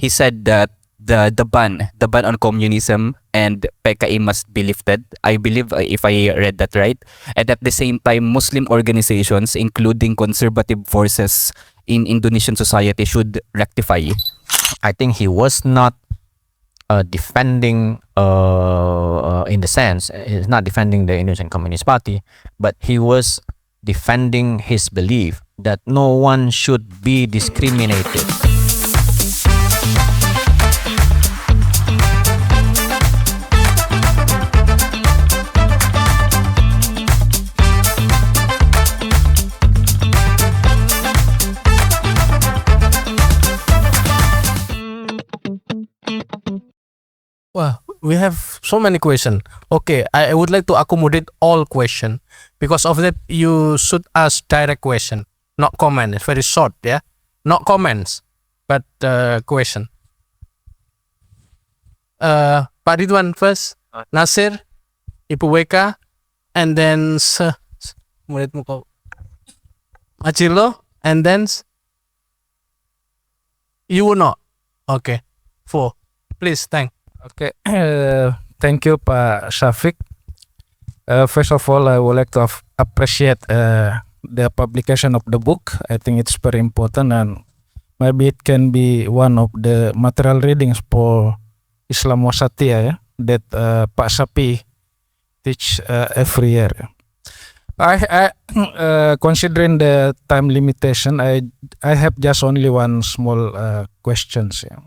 he said that the ban on communism and PKI must be lifted. I believe, if I read that right. And at the same time, Muslim organizations, including conservative forces in Indonesian society, should rectify. I think he was not defending, in the sense, he's not defending the Indonesian Communist Party, but he was defending his belief that no one should be discriminated. Well, we have so many questions. Okay, I would like to accommodate all question. Because of that, you should ask direct question, not comment. It's very short, yeah? Not comments, but question. Pak Ridwan first, Nasir, Ibu Weka, and then muridmu kau Acilo, and then you will not. Okay, 4. Please, thank. Okay, thank you, Pak Shafiq. First of all, I would like to appreciate the publication of the book. I think it's very important, and maybe it can be one of the material readings for Islam Wasatiyah, yeah, that Pak Sapi teach every year. I considering the time limitation, I have just only one small questions. Yeah.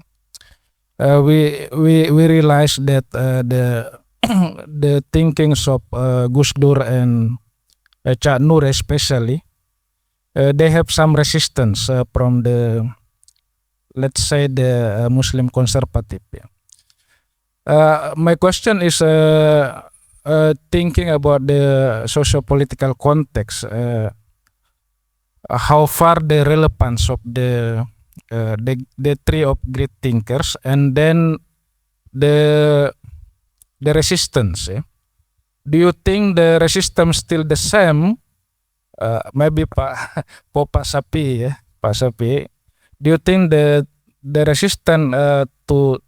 We realize that the thinkings of Gus Dur and Cak Nur especially, they have some resistance from the, let's say, the Muslim conservative. Yeah. My question is thinking about the socio-political context, how far the relevance of the three of great thinkers, and then the resistance. Yeah? Do you think the resistance still the same? Maybe Pak Sapi, yeah? Pak Sapi. Do you think the resistance to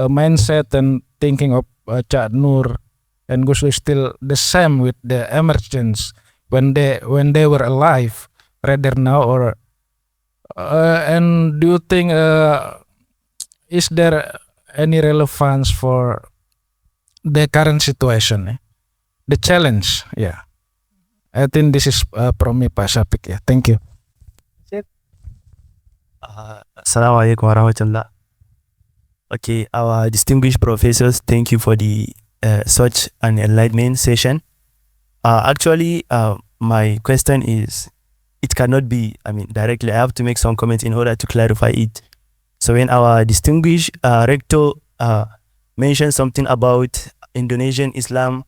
mindset and thinking of Cak Nur and Gus is still the same with the emergence when they were alive, rather now, or and do you think is there any relevance for the current situation, the challenge? Yeah, I think this is from me, Pak Shafiq. Yeah, thank you. Assalamualaikum warahmatullah. Okay, our distinguished professors, thank you for the such an enlightenment session. Actually, my question is, it cannot be, directly. I have to make some comments in order to clarify it. So when our distinguished rector mentioned something about Indonesian Islam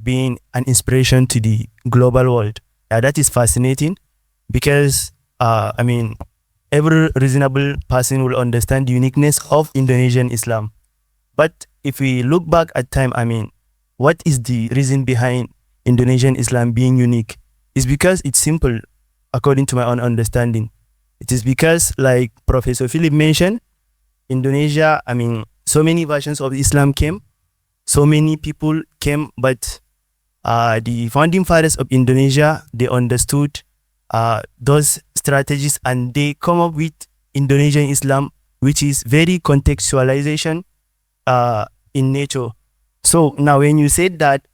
being an inspiration to the global world, that is fascinating, because every reasonable person will understand the uniqueness of Indonesian Islam. But if we look back at time, what is the reason behind Indonesian Islam being unique? It's because it's simple, according to my own understanding. It is because, like Professor Philip mentioned, Indonesia, so many versions of Islam came, so many people came, but the founding fathers of Indonesia, they understood those strategies, and they come up with Indonesian Islam, which is very contextualization in nature. So now when you said that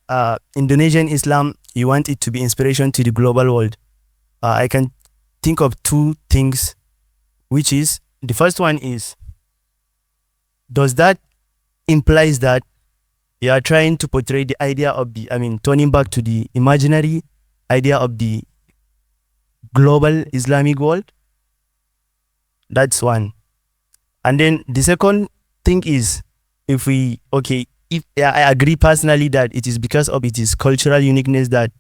Indonesian Islam, you want it to be inspiration to the global world, I can think of two things, which is, the first one is, does that implies that you are trying to portray the idea of the, turning back to the imaginary idea of the global Islamic world? That's one. And then the second thing is, if I agree personally that it is because of its cultural uniqueness that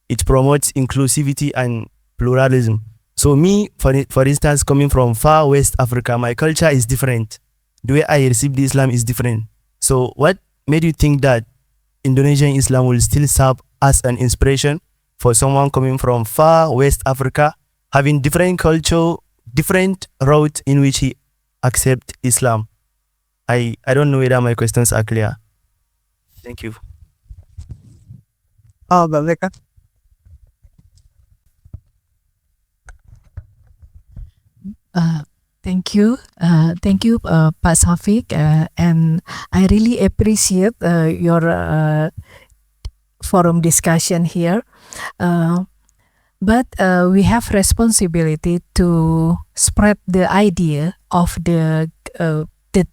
it promotes inclusivity and pluralism. So me, for instance, coming from far West Africa, my culture is different. The way I receive the Islam is different. So what made you think that Indonesian Islam will still serve as an inspiration for someone coming from far West Africa, having different culture, different route in which he accept Islam. I don't know whether my questions are clear. Thank you. Baik. Thank you, Pak Safik, and I really appreciate your forum discussion here. But we have responsibility to spread the idea of the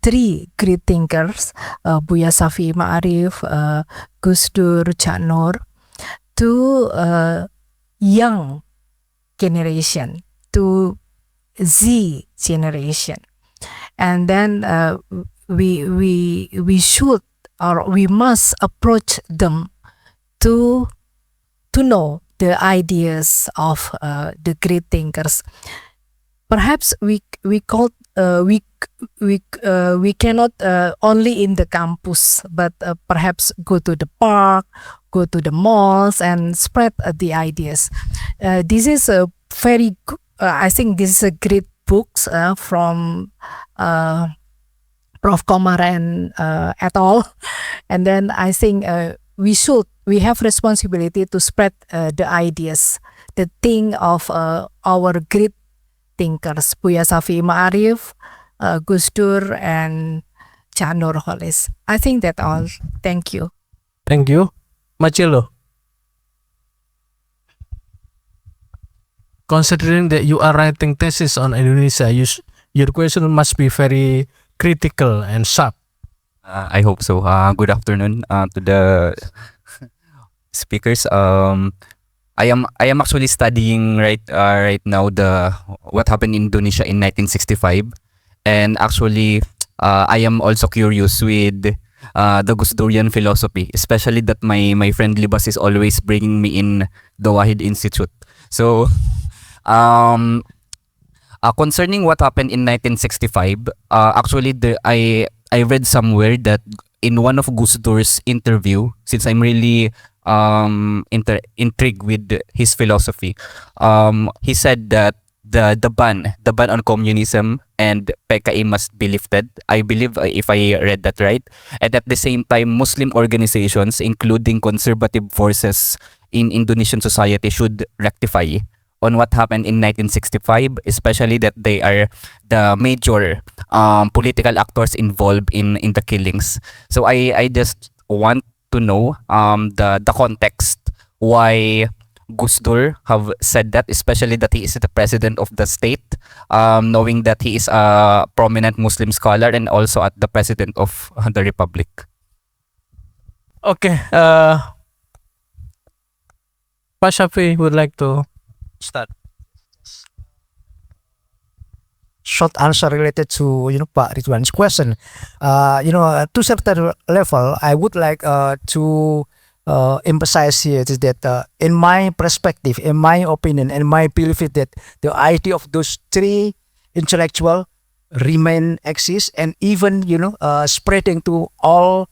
three great thinkers, Buya Safi Ma'arif, Gus Dur, Cak Nur, to young generation, to Z generation, and then we should or we must approach them to know the ideas of the great thinkers. Perhaps we cannot only in the campus, but perhaps go to the park, go to the malls, and spread the ideas. This is a very I think this is a great books from Prof. Komar and et al. And then I think we have responsibility to spread the ideas, the thing of our great thinkers, Buya Safi Ma'arif, Gus Dur, and Cak Nur Holis. I think that all. Thank you. Thank you. Machilo. Considering that you are writing thesis on Indonesia, your question must be very critical and sharp. I hope so. Good afternoon to the speakers. I am actually studying right now the what happened in Indonesia in 1965, and actually I am also curious with the Gusdurian philosophy, especially that my friend Libas is always bringing me in the Wahid Institute. So concerning what happened in 1965, actually I read somewhere that in one of Gusdur's interview, since I'm really intrigued with his philosophy, he said that the ban on communism and PKI must be lifted. I believe if I read that right, and at the same time, Muslim organizations, including conservative forces in Indonesian society, should rectify on what happened in 1965, especially that they are the major political actors involved in the killings. So I just want to know the context why Gusdur have said that, especially that he is the president of the state, knowing that he is a prominent Muslim scholar and also at the president of the republic. Okay. Pak Shafi would like to start. Short answer related to Pak Ridwan's question. To certain level, I would like to emphasize here is that in my perspective, in my opinion, and my belief is that the idea of those three intellectual remain exist and even spreading to all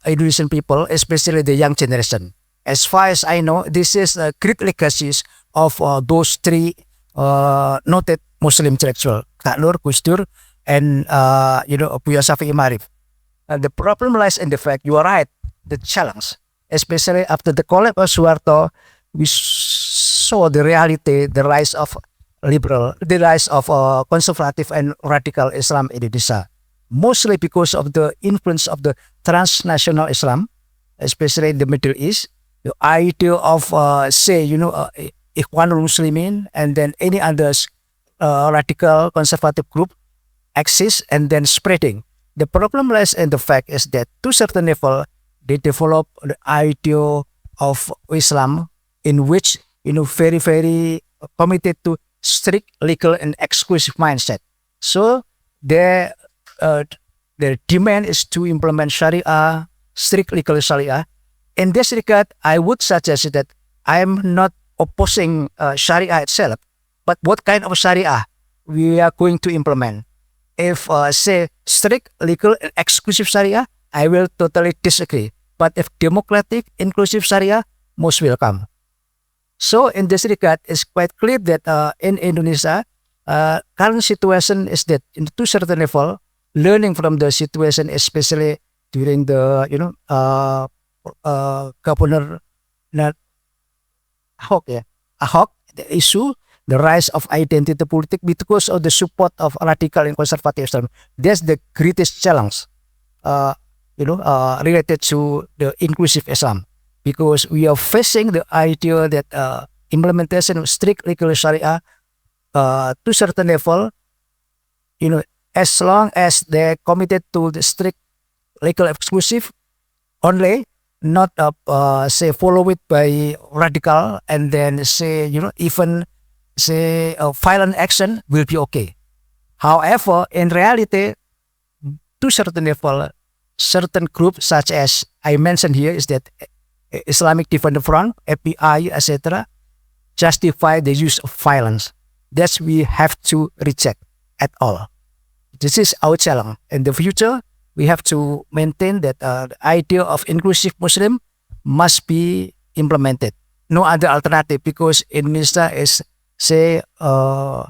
Indonesian people, especially the young generation. As far as I know, this is a great legacies of those three noted Muslim intellectual, Cak Nur, Gus Dur, and Buya Safi Ma'arif. The problem lies in the fact, you are right, the challenge, especially after the collapse of Suharto, we saw the reality, the rise of liberal, the rise of conservative and radical Islam in Indonesia, mostly because of the influence of the transnational Islam, especially in the Middle East. The idea of Ikhwanul Muslimin and then any others radical conservative group exists and then spreading. The problem lies in the fact is that to certain level they develop the idea of Islam in which very very committed to strict legal and exclusive mindset. So their demand is to implement Sharia, strict legal Sharia. In this regard, I would suggest that I am not opposing Sharia itself, but what kind of Sharia we are going to implement. If say strict, legal, and exclusive Sharia, I will totally disagree. But if democratic, inclusive Sharia, most welcome. So in this regard, it's quite clear that in Indonesia, current situation is that in to certain level, learning from the situation, especially during the Governor Ahok, Ahok, the issue, the rise of identity politics because of the support of radical and conservative Islam. That's the greatest challenge, related to the inclusive Islam, because we are facing the idea that implementation of strict legal Sharia to certain level, as long as they're committed to the strict legal exclusive only, not say follow it by radical and then say even say violent action will be okay. However, in reality, to certain level, certain groups such as I mentioned here is that Islamic Defender Front, FBI, etc., justify the use of violence. That we have to reject at all. This is our challenge. In the future, we have to maintain that the idea of inclusive Muslim must be implemented. No other alternative, because Indonesia is say a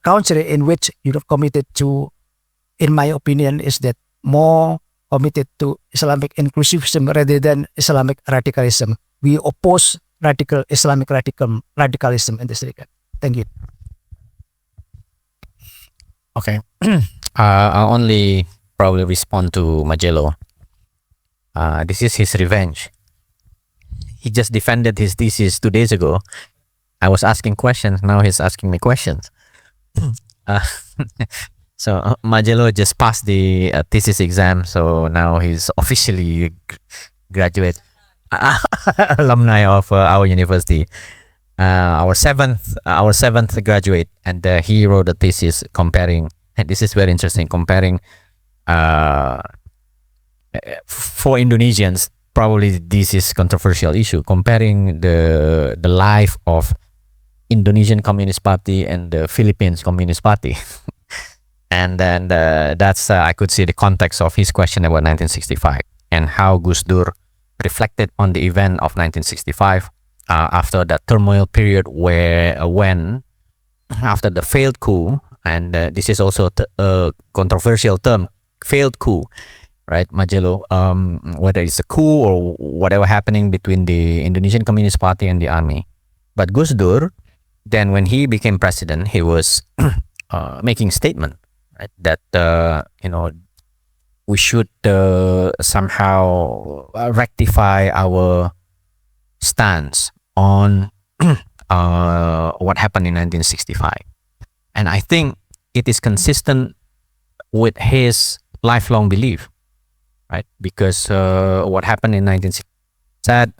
country in which committed to, in my opinion, is that more committed to Islamic inclusivism rather than Islamic radicalism. We oppose Islamic radicalism in this regard. Thank you. Okay. I'll only probably respond to Magello. This is his revenge. He just defended his thesis 2 days ago. I was asking questions. Now he's asking me questions. So Magello just passed the thesis exam. So now he's officially graduate alumni of our university. Our seventh graduate, and he wrote a thesis comparing. And this is very interesting. Comparing for Indonesians, probably this is controversial issue. Comparing the life of Indonesian Communist Party and the Philippines Communist Party, and then that's I could see the context of his question about 1965 and how Gus Dur reflected on the event of 1965. After that turmoil period when after the failed coup, and this is also a controversial term, failed coup, right, Magello, whether it's a coup or whatever happening between the Indonesian Communist Party and the army. But Gus Dur, then when he became president, he was making statement, right, that we should somehow rectify our stance on what happened in 1965. And I think it is consistent with his lifelong belief, right? Because what happened in 1965, sad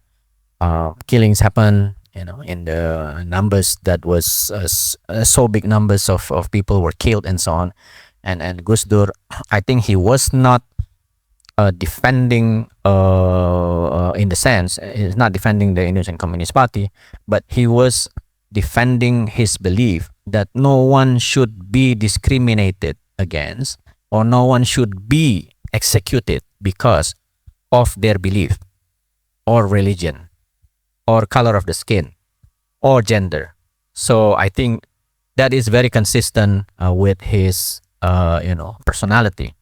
killings happened, in the numbers that was so big numbers of people were killed and so on. And Gus Dur, I think he was not defending in the sense, he's not defending the Indonesian Communist Party, but he was defending his belief that no one should be discriminated against or no one should be executed because of their belief or religion or color of the skin or gender. So I think that is very consistent with his personality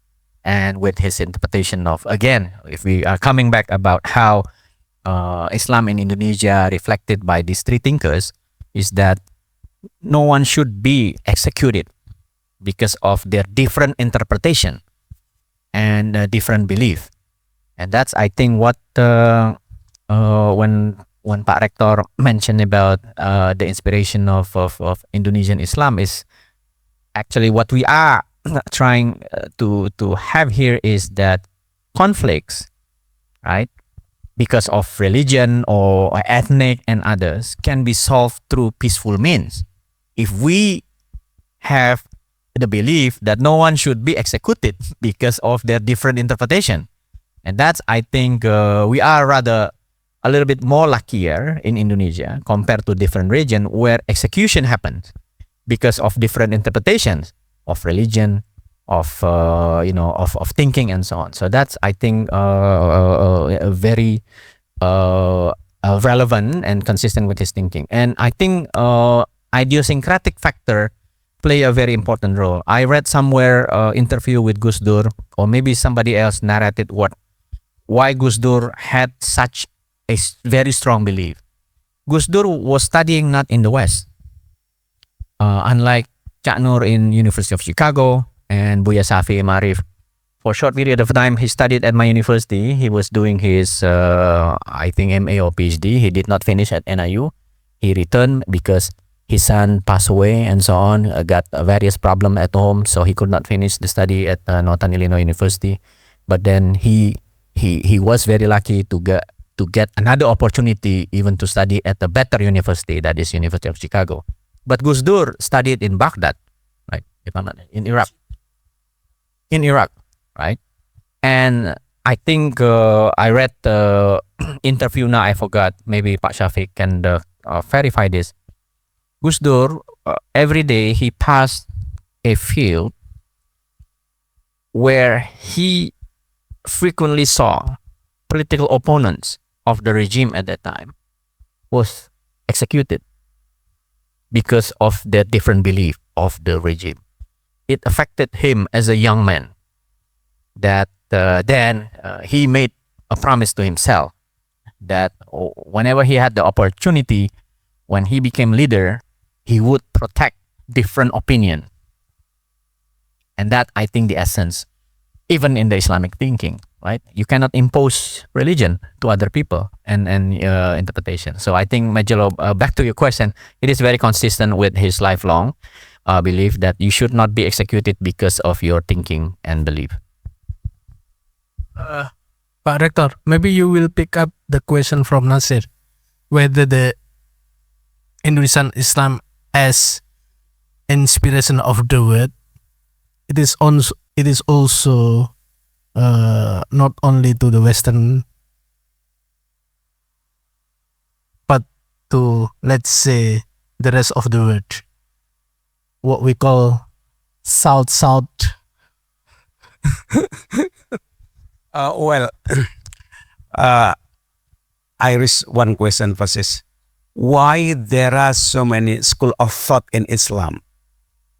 and with his interpretation of, again, if we are coming back about how Islam in Indonesia reflected by these three thinkers, is that no one should be executed because of their different interpretation and different belief. And that's, I think, what when Pak Rektor mentioned about the inspiration of Indonesian Islam is actually what we are trying to have here, is that conflicts, right, because of religion or ethnic and others, can be solved through peaceful means. If we have the belief that no one should be executed because of their different interpretation. And that's, I think, we are rather a little bit more luckier in Indonesia compared to different region where execution happens because of different interpretations of religion, of thinking and so on. So that's, I think, a very relevant and consistent with his thinking. And I think idiosyncratic factor play a very important role. I read somewhere interview with Gus Dur, or maybe somebody else narrated why Gus Dur had such a very strong belief. Gus Dur was studying not in the West, unlike Cak Nur in University of Chicago and Buya Safi Marif. For a short period of time, he studied at my university. He was doing his, I think, MA or PhD. He did not finish at NIU. He returned because his son passed away and so on, got various problems at home, so he could not finish the study at Northern Illinois University. But then he was very lucky to get another opportunity even to study at a better university, that is University of Chicago. But Gus Dur studied in Baghdad, right? If I'm not in Iraq. In Iraq, right? And I think I read the interview now. I forgot. Maybe Pak Shafiq can verify this. Gus Dur, every day he passed a field where he frequently saw political opponents of the regime at that time was executed because of their different belief of the regime. It affected him as a young man that then he made a promise to himself that whenever he had the opportunity, when he became leader, he would protect different opinion. And that, I think, the essence, even in the Islamic thinking, right? You cannot impose religion to other people and interpretation. So I think, Majelo, back to your question, it is very consistent with his lifelong belief that you should not be executed because of your thinking and belief. Pak Rector, maybe you will pick up the question from Nasir, whether the Indonesian Islam as inspiration of the world, it is also not only to the Western, but to, let's say, the rest of the world, what we call South. Well, I raise one question first is, why there are so many school of thought in Islam?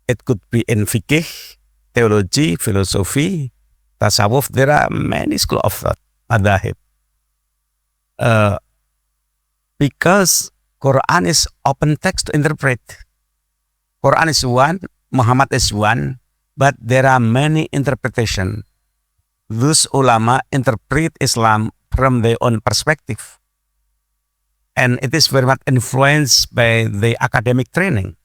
It could be in fiqh, theology, philosophy, tasawwuf. There are many school of thought, madhahib. Because Quran is open text to interpret. Quran is one, Muhammad is one, but there are many interpretation. Those ulama interpret Islam from their own perspective. And it is very much influenced by the academic training.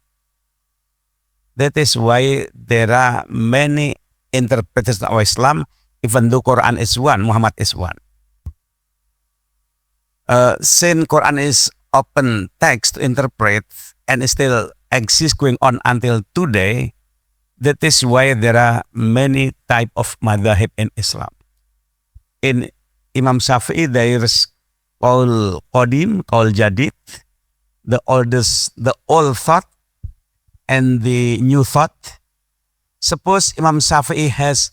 That is why there are many interpretations of Islam, even though Quran is one, Muhammad is one. Since Quran is open text to interpret and still exists going on until today, that is why there are many type of madhahib in Islam. In Imam Shafi'i, there is Qaul Qadim, Qaul Jadid, the old thought and the new thought. Suppose Imam Shafi'i has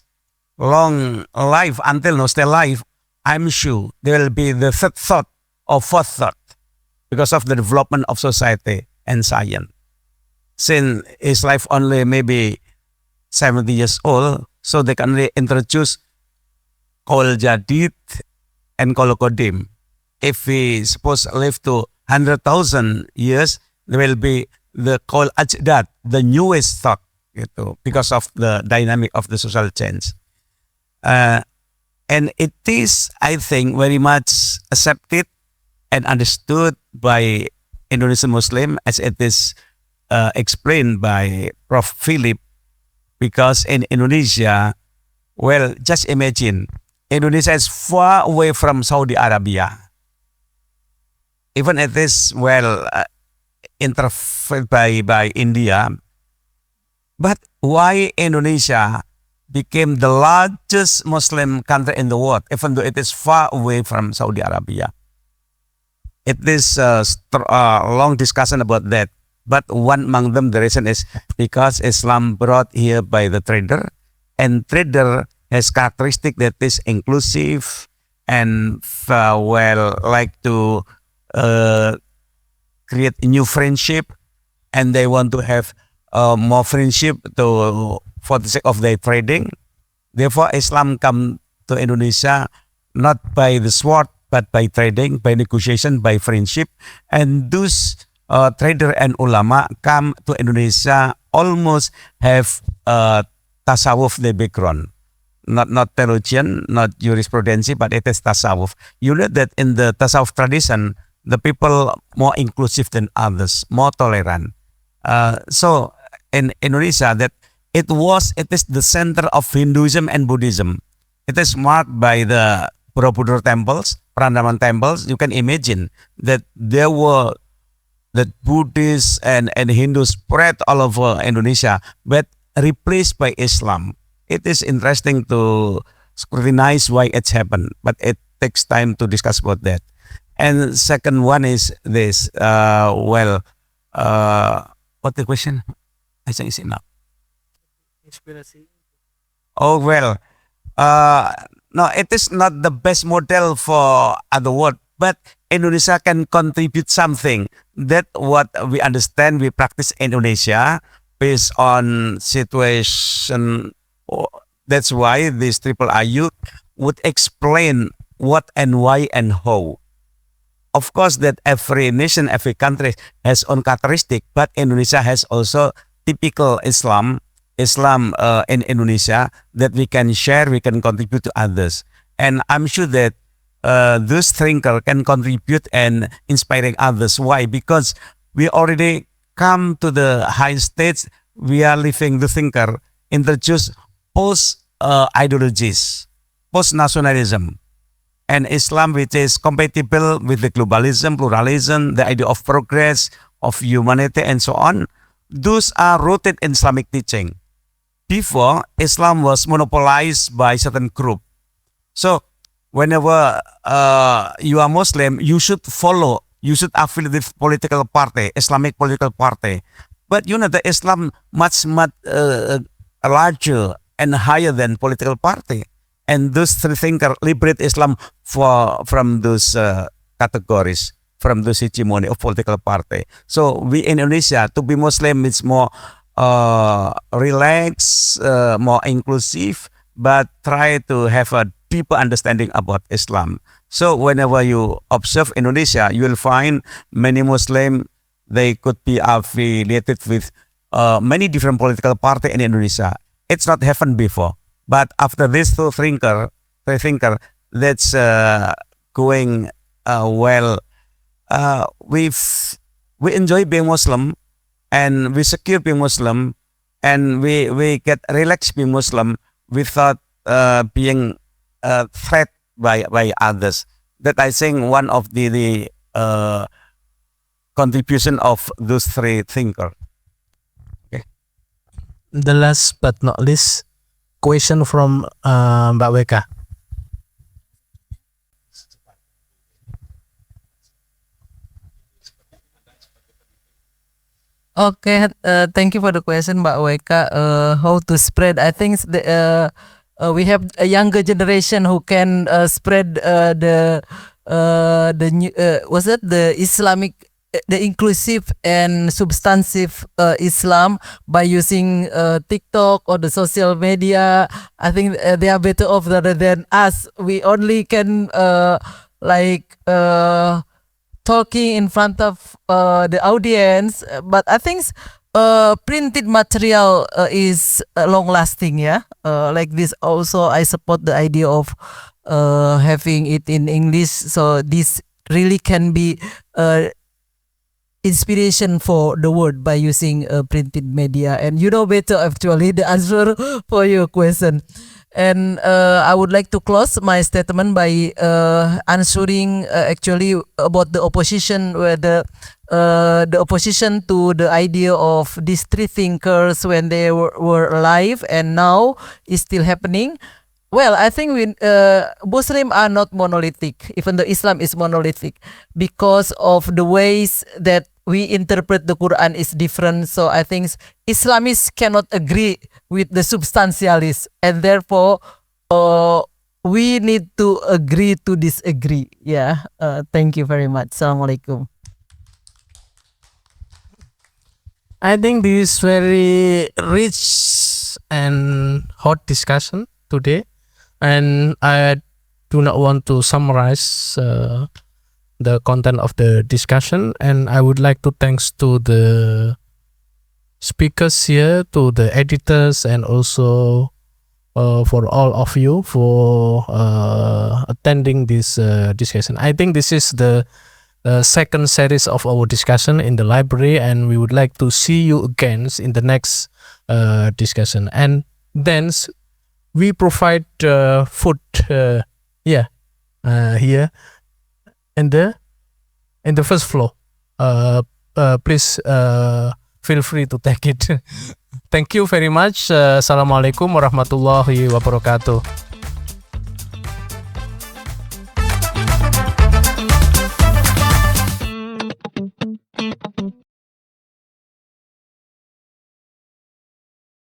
long life until now still alive, I'm sure there will be the third thought or fourth thought because of the development of society and science. Since his life only maybe 70 years old, so they can only introduce Qaul Jadid and Qaul Qadim. If we suppose live to 100,000 years, there will be the Qaul Ajdad, the newest thought, because of the dynamic of the social change. And it is, I think, very much accepted and understood by Indonesian Muslim as it is explained by Prof. Philip, because in Indonesia, well, just imagine, Indonesia is far away from Saudi Arabia. Even it is, well, interfered by India. But why Indonesia became the largest Muslim country in the world, even though it is far away from Saudi Arabia? It is a long discussion about that. But one among them, the reason is because Islam brought here by the trader, and trader has characteristic that is inclusive and well, like to uh, create a new friendship, and they want to have more friendship to for the sake of their trading. Therefore, Islam come to Indonesia not by the sword, but by trading, by negotiation, by friendship. And those trader and ulama come to Indonesia almost have tasawuf the background. Not theologian, not jurisprudence, but it is tasawuf. You know that in the tasawuf tradition, the people more inclusive than others, more tolerant. So in Indonesia, that it is the center of Hinduism and Buddhism. It is marked by the Borobudur temples, Prandaman temples. You can imagine that there were that Buddhists and Hindus spread all over Indonesia, but replaced by Islam. It is interesting to scrutinize why it's happened, but it takes time to discuss about that. And second one is this. What the question? I think it's enough. Oh well, no, it is not the best model for other world, but Indonesia can contribute something. That what we understand, we practice Indonesia based on situation. That's why this triple IU would explain what and why and how. Of course, that every nation, every country has own characteristic, but Indonesia has also typical Islam in Indonesia that we can share, we can contribute to others. And I'm sure that those thinkers can contribute and inspiring others. Why? Because we already come to the high stage. We are living the thinker introduce post ideologies, post nationalism, and Islam, which is compatible with the globalism, pluralism, the idea of progress, of humanity, and so on. Those are rooted in Islamic teaching. Before, Islam was monopolized by certain group. So, whenever you are Muslim, you should follow, you should affiliate with political party, Islamic political party. But you know, the Islam much larger and higher than political party. And those three thinkers liberate Islam from those categories, from those hegemony of political party. So we in Indonesia, to be Muslim is more relaxed, more inclusive, but try to have a deeper understanding about Islam. So whenever you observe Indonesia, you will find many Muslim, they could be affiliated with many different political party in Indonesia. It's not happened before. But after this two thinker, that's going well. We enjoy being Muslim, and we secure being Muslim, and we get relaxed being Muslim without being threat by others. That I think one of the contribution of those three thinkers. Okay. The last but not least, question from Mbak Weka. Okay, thank you for the question, Mbak Weka. How to spread? I think we have a younger generation who can spread the new was it the Islamic, the inclusive and substantive Islam by using TikTok or the social media. I think they are better off rather than us. We only can talking in front of the audience, but I think printed material is long lasting. Yeah, like this also I support the idea of having it in English, so this really can be inspiration for the world by using printed media. And you know better actually the answer for your question. And I would like to close my statement by answering actually about the opposition, where the opposition to the idea of these three thinkers when they were alive and now is still happening. Well, I think Muslims are not monolithic, even though Islam is monolithic, because of the ways that we interpret the Quran is different. So I think Islamists cannot agree with the substantialists, and therefore we need to agree to disagree. Yeah. Thank you very much. Assalamualaikum. I think this is very rich and hot discussion today, and I do not want to summarize the content of the discussion, and I would like to thanks to the speakers here, to the editors, and also for all of you for attending this discussion. I think this is the second series of our discussion in the library, and we would like to see you again in the next discussion. And then we provide food here in the first floor. Please feel free to take it. Thank you very much. Assalamualaikum warahmatullahi wabarakatuh.